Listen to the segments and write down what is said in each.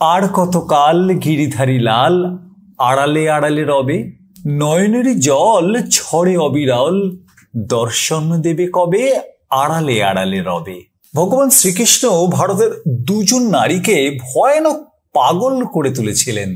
আর কতকাল গিরিধারী লাল আড়ালে আড়ালে রবে, নয়নেরই জল ছড়ে অবিরল, দর্শন দেবে কবে আড়ালে আড়ালে রবে। ভগবান শ্রীকৃষ্ণ ভারতের দুজন নারীকে ভয়ানক পাগল করে তুলেছিলেন।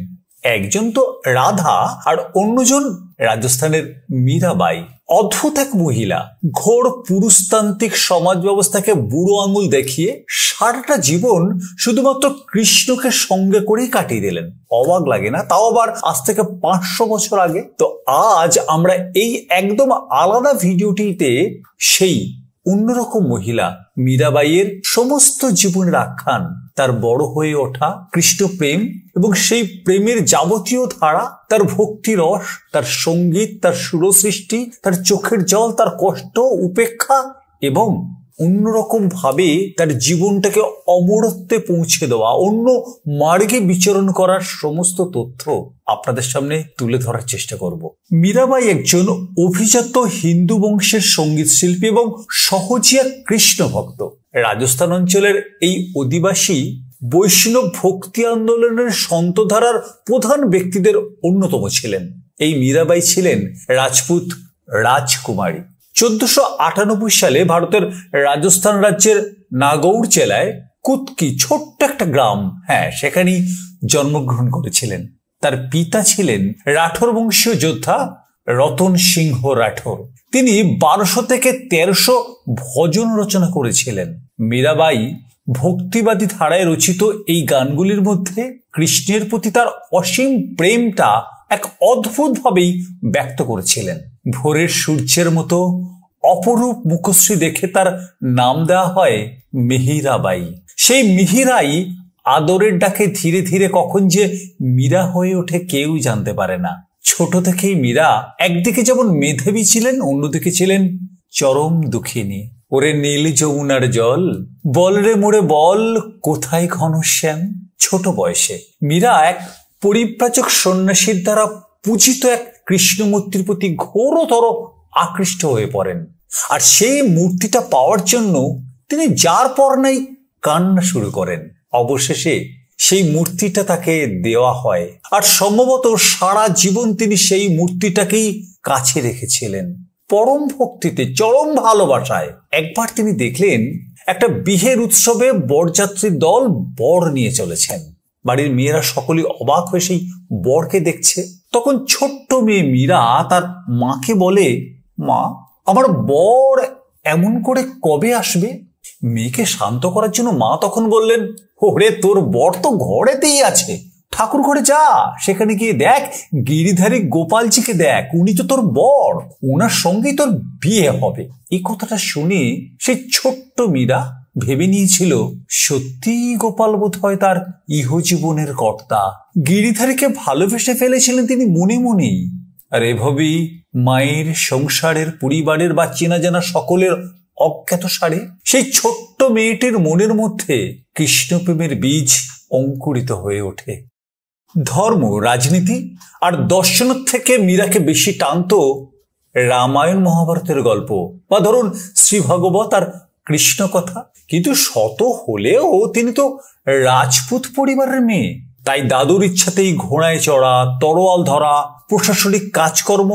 একজন তো রাধা আর অন্যজন রাজস্থানের মীরাবাই। অদ্ভুত এক মহিলা, ঘোর পুরুষতান্ত্রিক সমাজ ব্যবস্থাকে বুড়ো আঙুল দেখিয়ে সারাটা জীবন শুধুমাত্র কৃষ্ণকে সঙ্গে করেই কাটিয়ে দিলেন। অবাক লাগে না? তাও আবার আজ থেকে 500 বছর আগে। তো আজ আমরা এই একদম আলাদা ভিডিওটিতে সেই অন্যরকম মহিলা মীরাবাইয়ের সমস্ত জীবনের আখ্যান, তার বড় হয়ে ওঠা কৃষ্ণ প্রেম এবং সেই প্রেমের যাবতীয় ধারা, তার ভক্তি রস, তার সঙ্গীত, তার সুরসৃষ্টি, তার চোখের জল, তার কষ্ট, উপেক্ষা এবং অন্যরকম ভাবে তার জীবনটাকে অমরত্বে পৌঁছে দেওয়া, অন্য মার্গে বিচরণ করার সমস্ত তথ্য আপনাদের সামনে তুলে ধরার চেষ্টা করব। মীরাবাই একজন অভিজাত হিন্দু বংশের সঙ্গীত শিল্পী এবং সহজিয়া কৃষ্ণ ভক্ত। রাজস্থান অঞ্চলের এই অধিবাসী বৈষ্ণব ভক্তি আন্দোলনের সন্তধারার প্রধান ব্যক্তিদের অন্যতম ছিলেন। এই মীরাবাই ছিলেন রাজপুত রাজকুমারী। 1498 সালে ভারতের রাজস্থান রাজ্যের নাগৌর জেলায় কুতকি ছোট্ট একটা গ্রাম, সেখানেই জন্মগ্রহণ করেছিলেন। তার পিতা ছিলেন রাঠোর বংশীয় যোদ্ধা রতন সিংহ রাঠোর। তিনি 1200 থেকে 1300 ভজন রচনা করেছিলেন। মীরাবাই ভক্তিবাদী ধারায় রচিত এই গানগুলির মধ্যে কৃষ্ণের প্রতি তার অসীম প্রেমটা এক অদ্ভুতভাবেই ব্যক্ত করেছিলেন। ভোরের সূর্যের মতো অপরূপ মুখশ্রী দেখে তার নাম দেওয়া হয় মিহিরাবাই। সেই মিহিরাই আদরের ডাকে ধীরে ধীরে কখন যে মীরা হয়ে ওঠে কেউ জানতে পারে না। ছোট থেকেই মীরা একদিকে যেমন মেধাবী ছিলেন, অন্যদিকে ছিলেন চরম দুঃখিনী। ওরে নীল যমুনার জল, বল রে মোরে বল, কোথায় ঘনশ্যাম। ছোট বয়সে মীরা এক পরিব্রাজক সন্ন্যাসীর দ্বারা পূজিত এক কৃষ্ণমূর্তির প্রতি ঘোরতর আকৃষ্ট হয়ে পড়েন। আর সেই মূর্তিটা পাওয়ার জন্য তিনি যার পর নাই কান্না শুরু করেন। অবশেষে সেই মূর্তিটা তাকে দেওয়া হয়, আর সম্ভবত সারা জীবন তিনি সেই মূর্তিটাকেই কাছে রেখেছিলেন। পরম ভক্তিতে, চরম ভালোবাসায় একবার তিনি দেখলেন একটা বিয়ের উৎসবে বরযাত্রীর দল বর নিয়ে চলেছেন। বাড়ির মেয়েরা সকলেই অবাক হয়ে সেই বরকে দেখছে। তখন ছোট্ট মেয়ে মীরা তার মাকে বলে, মা, আমার বর এমন করে কবে আসবে? মেয়েকে শান্ত করার জন্য মা তখন বললেন, ওরে তোর বর তো ঘরেতেই আছে, ঠাকুর ঘরে যা, সেখানে গিয়ে দেখ গিরিধারী গোপালজিকে দেখ, উনি তো তোর বর, ওনার সঙ্গেই তোর বিয়ে হবে। এই কথাটা শুনে সেই ছোট্ট মীরা ভেবে নিয়েছিল সত্যি গোপাল বোধ হয় তার ইহজীবনের কর্তা। গিরিধারীকে ভালোবেসে ফেলেছিলেন তিনি মনে মনেই। আর এভাবেই মায়ের, সংসারের, পরিবারের বা চেনা জানা সকলের অজ্ঞাত সারে সেই ছোট্ট মেয়েটির মনের মধ্যে কৃষ্ণপ্রেমের বীজ অঙ্কুরিত হয়ে ওঠে। ধর্ম, রাজনীতি আর দর্শনের থেকে মীরাকে বেশি টানত রামায়ণ মহাভারতের গল্প, বা ধরুন শ্রী ভাগবত আর কৃষ্ণ কথা। কিন্তু শত হলেও তিনি তো রাজপুত পরিবারের মেয়ে, তাই দাদুর ইচ্ছাতেই ঘোড়ায় চড়া, তরোয়াল ধরা, প্রশাসনিক কাজকর্ম,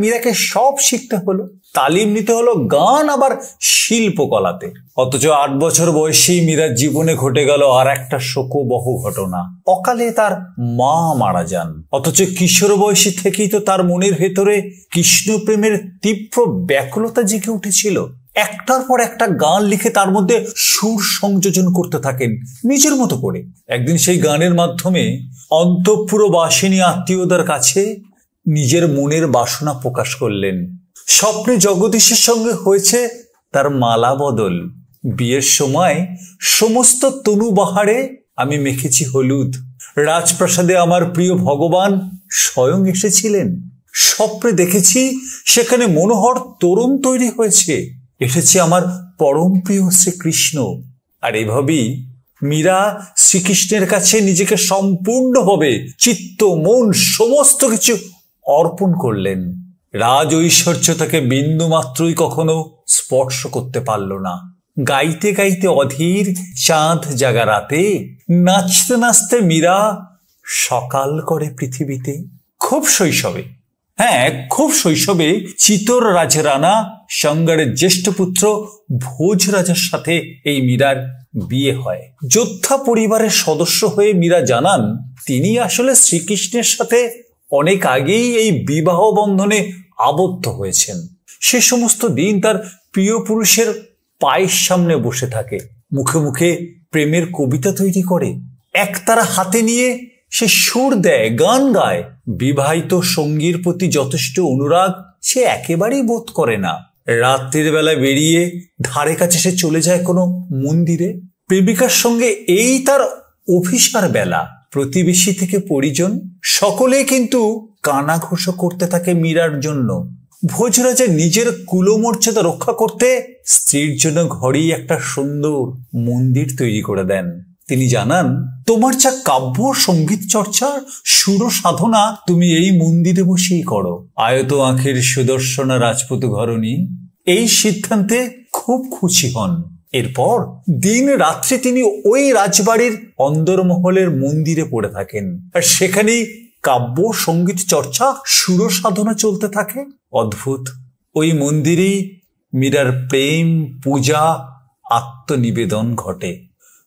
মীরাকে সব শিখতে হলো। তালিম নিতে হলো গান আবার শিল্পকলাতে। অথচ 8 বছর বয়সেই মীরার জীবনে ঘটে গেল আর একটা শোকবহ ঘটনা। অকালে তার মা মারা যান। অথচ কিশোর বয়সী থেকেই তো তার মনের ভেতরে কৃষ্ণ প্রেমের তীব্র ব্যাকুলতা জেগে উঠেছিল। একটার পর একটা গান লিখে তার মধ্যে সুর সংযোজন করতে থাকেন নিজের মতো করে। একদিন সেই গানের মাধ্যমে অন্তঃপুরবাসিনী আত্মীয়দের কাছে নিজের মনের বাসনা প্রকাশ করলেন। স্বপ্নে জগদীশের সঙ্গে হয়েছে তার মালা বদল। বিয়ের সময় সমস্ত তনু বাহারে আমি মেখেছি হলুদ। রাজপ্রাসাদে আমার প্রিয় ভগবান স্বয়ং এসেছিলেন। স্বপ্নে দেখেছি সেখানে মনোহর তরুণ তৈরি হয়েছে। এসেছে আমার পরম প্রিয় শ্রীকৃষ্ণ। আর এভাবেই মীরা শ্রীকৃষ্ণের কাছে নিজেকে সম্পূর্ণভাবে চিত্ত, মন, সমস্ত কিছু অর্পণ করলেন। রাজ ঐশ্বর্য তাকে বিন্দু মাত্রই কখনো স্পর্শ করতে পারল না। গাইতে গাইতে অধীর চাঁদ জাগা রাতে, নাচতে নাচতে মীরা সকাল করে পৃথিবীতে। খুব শৈশবে, খুব শৈশবে চিতোর রাজরানা সঙ্গারের জ্যেষ্ঠ পুত্র ভোজ রাজার সাথে এই মীরার বিয়ে হয়। যোদ্ধা পরিবারের সদস্য হয়ে মীরা জানান তিনি আসলে শ্রীকৃষ্ণের সাথে অনেক আগেই এই বিবাহ বন্ধনে আবদ্ধ হয়েছেন। সে সমস্ত দিন তার প্রিয় পুরুষের পায়ের সামনে বসে থাকে, মুখে মুখে প্রেমের কবিতা তৈরি করে, একতারা হাতে নিয়ে সে সুর দেয়, গান গায়। বিবাহিত সঙ্গীর প্রতি যথেষ্ট অনুরাগ সে একেবারেই বোধ করে না। রাত্রির বেলা বেরিয়ে ধারে কাছে সে চলে যায় কোনো মন্দিরে। প্রেমিকার সঙ্গে এই তার অভিসার বেলা। প্রতিবেশী থেকে পরিজন সকলে কিন্তু কানাঘুষো করতে থাকে মীরার জন্য। ভোজরাজা নিজের কুলমর্যাদা রক্ষা করতে স্ত্রীর জন্য ঘরেই একটা সুন্দর মন্দির তৈরি করে দেন। তিনি জানান, তোমার যা কাব্য সঙ্গীত চর্চা সুর সাধনা তুমি এই মন্দিরে বসেই করো। আয়ত আঁখের সুদর্শনা রাজপুত ঘরণী এই সিদ্ধান্তে খুব খুশি হন। এরপর দিন রাত্রি তিনি ওই রাজবাড়ির অন্দরমহলের মন্দিরে পড়ে থাকেন, আর সেখানেই কাব্য সঙ্গীত চর্চা সুর সাধনা চলতে থাকে। অদ্ভুত, ওই মন্দিরেই মীরার প্রেম, পূজা, আত্মনিবেদন ঘটে।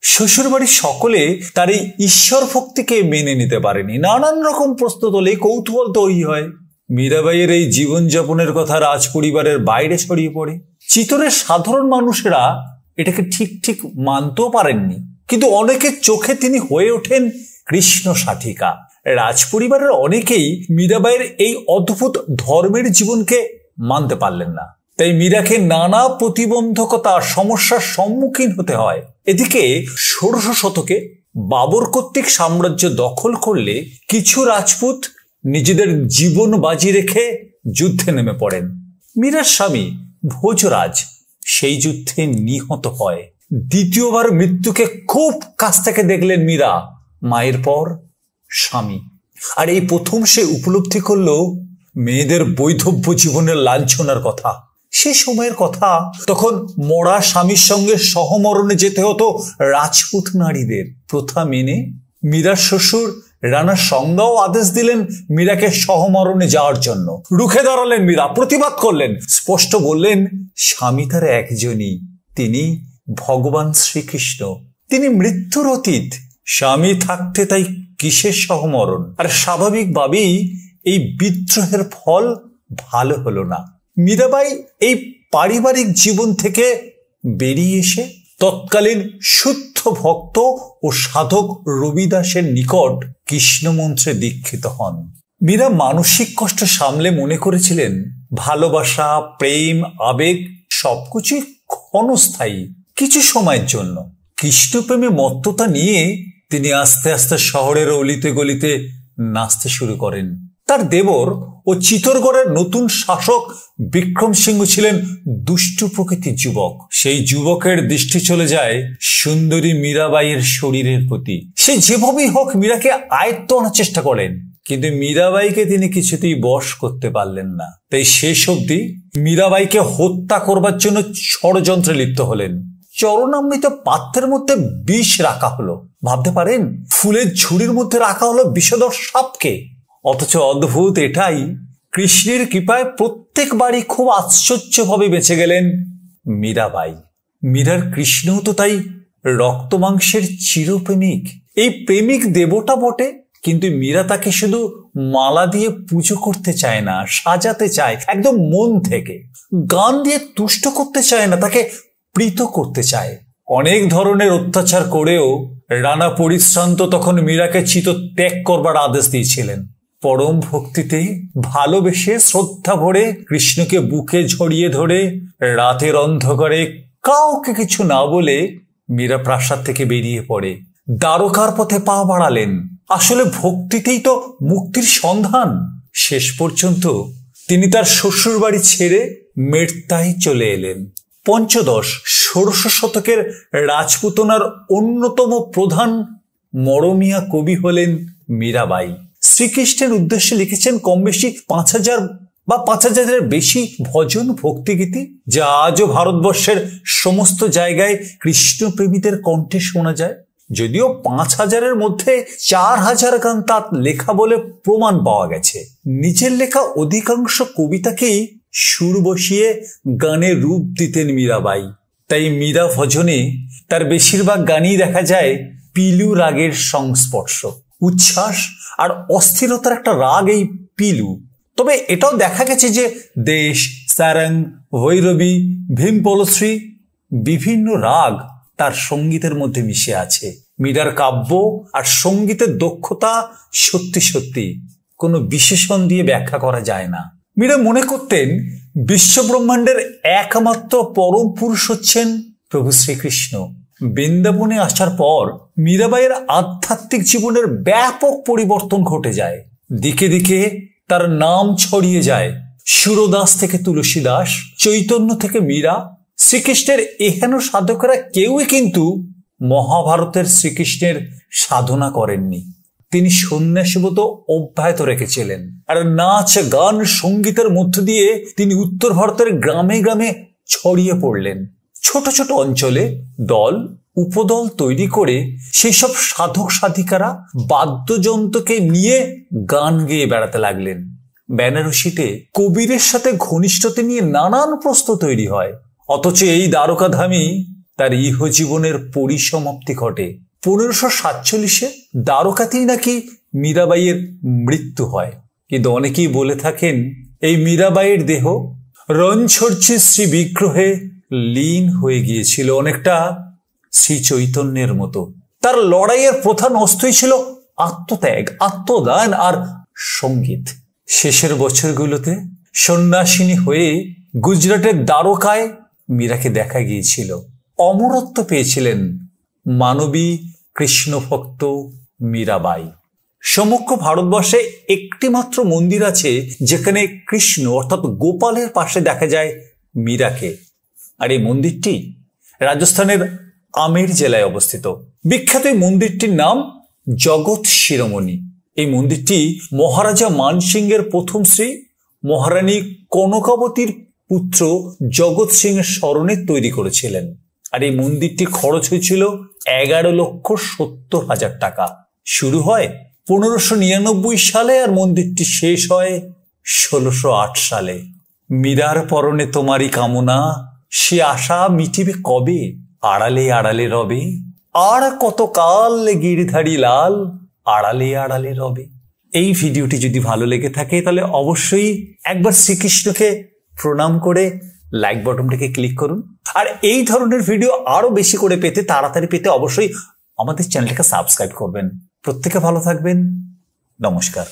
শ্বশুরবাড়ির সকলে তার এই ঈশ্বর ভক্তিকে মেনে নিতে পারেনি। নানান রকম প্রশ্ন তোলে, কৌতূহল তৈরি হয়। মীরাবাইয়ের এই জীবনযাপনের কথা রাজ পরিবারের বাইরে ছড়িয়ে পড়ে। চিতোরের সাধারণ মানুষেরা এটাকে ঠিক মানতেও পারেননি, কিন্তু অনেকের চোখে তিনি হয়ে ওঠেন কৃষ্ণ সাধিকা। রাজপরিবারের অনেকেই মীরাবাইয়ের এই অদ্ভুত ধর্মের জীবনকে মানতে পারলেন না। তাই মীরাকে নানা প্রতিবন্ধকতা, সমস্যার সম্মুখীন হতে হয়। এদিকে ১৬শ শতকে বাবর কর্তৃক সাম্রাজ্য দখল করলে কিছু রাজপুত নিজেদের জীবন বাজি রেখে যুদ্ধে নেমে পড়েন। মীরার স্বামী ভোজরাজ সেই যুদ্ধে নিহত হয়। দ্বিতীয়বার মৃত্যুকে খুব কাছ থেকে দেখলেন মীরা, মায়ের পর স্বামী। আর এই প্রথম সে উপলব্ধি করল মেয়েদের বৈধব্য জীবনের লাঞ্ছনার কথা। সে সময়ের কথা, তখন মরা স্বামীর সঙ্গে সহমরণে যেতে হতো রাজপুত নারীদের। প্রথা মেনে মীরার শ্বশুর রানা সংজ্ঞাও আদেশ দিলেন মীরাকে সহমরণে যাওয়ার জন্য। রুখে দাঁড়ালেন মীরা, প্রতিবাদ করলেন, স্পষ্ট বললেন স্বামী তার একজনই, তিনি ভগবান শ্রীকৃষ্ণ। তিনি মৃত্যুর অতীত, স্বামী থাকতে তাই কিসের সহমরণ। আর স্বাভাবিকভাবেই এই বিদ্রোহের ফল ভালো হলো না। মীরাবাই এই পারিবারিক জীবন থেকে বেরিয়ে এসে তৎকালীন শুদ্ধ ভক্ত ও সাধক রবিদাসের নিকট কৃষ্ণমন্ত্রে দীক্ষিত হন। মীরা মানসিক কষ্ট সামলে মনে করেছিলেন ভালোবাসা, প্রেম, আবেগ সবকিছুই ক্ষণস্থায়ী, কিছু সময়ের জন্য। কৃষ্ণপ্রেমে মত্ততা নিয়ে তিনি আস্তে আস্তে শহরের অলিতে গলিতে নাচতে শুরু করেন। তার দেবর ও চিতোরগড়ের নতুন শাসক বিক্রম সিংহ ছিলেন দুষ্টু প্রকৃতির যুবক। সেই যুবকের দৃষ্টি চলে যায় সুন্দরী মীরাবাইয়ের শরীরের প্রতি। সে যেভাবেই হোক মীরাকে আয়ত্ত আনার চেষ্টা করেন, কিন্তু মীরাবাইকে তিনি কিছুতেই বশ করতে পারলেন না। তাই শেষ অবধি মীরাবাইকে হত্যা করবার জন্য ষড়যন্ত্রে লিপ্ত হলেন। চরণামৃত পাত্রের মধ্যে বিষ রাখা হলো। ভাবতে পারেন, ফুলের ঝুড়ির মধ্যে রাখা হলো বিষধর সাপকে। অথচ অদ্ভুত এটাই, কৃষ্ণের কৃপায় প্রত্যেকবারই খুব আশ্চর্যভাবে বেঁচে গেলেন মীরাবাই। মীরার কৃষ্ণও তো তাই রক্ত মাংসের চিরপ্রেমিক। এই প্রেমিক দেবতা বটে, কিন্তু মীরা তাকে শুধু মালা দিয়ে পুজো করতে চায় না, সাজাতে চায় একদম মন থেকে। গান দিয়ে তুষ্ট করতে চায় না, তাকে প্রীত করতে চায়। অনেক ধরনের অত্যাচার করেও রানা পরিশ্রান্ত তখন মীরাকে চিত ত্যাগ করবার আদেশ দিয়েছিলেন। পরম ভক্তিতে ভালোবেসে শ্রদ্ধা ভরে কৃষ্ণকে বুকে জড়িয়ে ধরে রাতের অন্ধকারে কাউকে কিছু না বলে মীরা প্রাসাদ থেকে বেরিয়ে পড়ে, দ্বারকার পথে পা বাড়ালেন। আসলে ভক্তিতেই তো মুক্তির সন্ধান। শেষ পর্যন্ত তিনি তার শ্বশুর বাড়ি ছেড়ে মের্তায় চলে এলেন। পঞ্চদশ ষোড়শ শতকের রাজপুতনার অন্যতম প্রধান মরমিয়া কবি হলেন মীরাবাই। শ্রীকৃষ্ণের উদ্দেশ্যে লিখেছেন কম বেশি ৫,০০০ বা 5000-এর বেশি ভজন ভক্তিগীতি, যা আজও ভারতবর্ষের সমস্ত জায়গায় কৃষ্ণপ্রেমীদের কণ্ঠে শোনা যায়। যদিও 5000-এর মধ্যে 4000 গান তার লেখা বলে প্রমাণ পাওয়া গেছে। নিজের লেখা অধিকাংশ কবিতাকেই সুর বসিয়ে গানের রূপ দিতেন মীরাবাই। তাই মীরা ভজনে তার বেশিরভাগ গানই দেখা যায় পিলু রাগের সংস্পর্শ, উচ্ছ্বাস আর অস্থিরতার একটা রাগ এই পিলু। তবে এটাও দেখা গেছে যে দেশ, সারং, ভৈরবী, ভীমপলশ্রী বিভিন্ন রাগ তার সঙ্গীতের মধ্যে মিশে আছে। মীরার কাব্য আর সঙ্গীতের দক্ষতা সত্যি সত্যি কোনো বিশেষণ দিয়ে ব্যাখ্যা করা যায় না। মীরা মনে করতেন বিশ্বব্রহ্মাণ্ডের একমাত্র পরম পুরুষ হচ্ছেন প্রভু শ্রীকৃষ্ণ। বৃন্দাবনে আসার পর মীরাবাইয়ের আধ্যাত্মিক জীবনের ব্যাপক পরিবর্তন ঘটে যায়। দিকে দিকে তার নাম ছড়িয়ে যায়। সুরদাস থেকে তুলসীদাস, চৈতন্য থেকে মীরা। শ্রীকৃষ্ণের এহেন সাধকেরা কেউই কিন্তু মহাভারতের শ্রীকৃষ্ণের সাধনা করেননি। তিনি সন্ন্যাসীব্রত অব্যাহত রেখেছিলেন। আর নাচ, গান, সঙ্গীতের মধ্য দিয়ে তিনি উত্তর ভারতের গ্রামে গ্রামে ছড়িয়ে পড়লেন। ছোট ছোট অঞ্চলে দল, উপদল তৈরি করে সেই সব সাধক সাধিকারা বাদ্যযন্ত্রকে নিয়ে গান গেয়ে বেড়াতে লাগলেন। বেনারসিতে কবিরের সাথে ঘনিষ্ঠতা নিয়ে নানান প্রশ্ন তৈরি হয়। অথচ এই দ্বারকাধামেই তার ইহজীবনের পরিসমাপ্তি ঘটে। 1547-এ দ্বারকাতেই নাকি মীরাবাইয়ের মৃত্যু হয়। কিন্তু অনেকেই বলে থাকেন এই মীরাবাইয়ের দেহ রণছড়ির শ্রী বিগ্রহে লীন হয়ে গিয়েছিল, অনেকটা শ্রী চৈতন্যের মতো। তার লড়াইয়ের প্রধান অস্ত্রই ছিল আত্মত্যাগ, আত্মদান আর সঙ্গীত। শেষের বছরগুলোতে সন্ন্যাসিনী হয়ে গুজরাটের দ্বারকায় মীরাকে দেখা গিয়েছিল। অমরত্ব পেয়েছিলেন মানবী কৃষ্ণভক্ত মীরাবাই। সমগ্র ভারতবর্ষে একটি মাত্র মন্দির আছে যেখানে কৃষ্ণ অর্থাৎ গোপালের পাশে দেখা যায় মীরাকে। আর এই মন্দিরটি রাজস্থানের আমের জেলায় অবস্থিত। বিখ্যাত এই মন্দিরটির নাম জগৎ শিরোমণি। এই মন্দিরটি মহারাজা মানসিংহের প্রথম স্ত্রী মহারানী কনকাবতীর পুত্র জগৎ সিংহের স্মরণে তৈরি করেছিলেন। আর এই মন্দিরটি খরচ হয়েছিল 11,70,000 টাকা। শুরু হয় 1599 সালে আর মন্দিরটি শেষ হয় 1608 সালে। মীরার পরনে তোমারই কামনা, সে আশা মিটিবে কবে, আড়ালে আড়ালে রবে, আর কত কাল গিরিধারী লাল, আড়ালে আড়ালে রবে। এই ভিডিওটি যদি ভালো লেগে থাকে তাহলে অবশ্যই একবার শ্রীকৃষ্ণকে প্রণাম করে লাইক বাটনটাকে ক্লিক করুন। আর এই ধরনের ভিডিও আরো বেশি করে পেতে, তাড়াতাড়ি পেতে অবশ্যই আমাদের চ্যানেলটাকে সাবস্ক্রাইব করবেন। প্রত্যেকে ভালো থাকবেন। নমস্কার।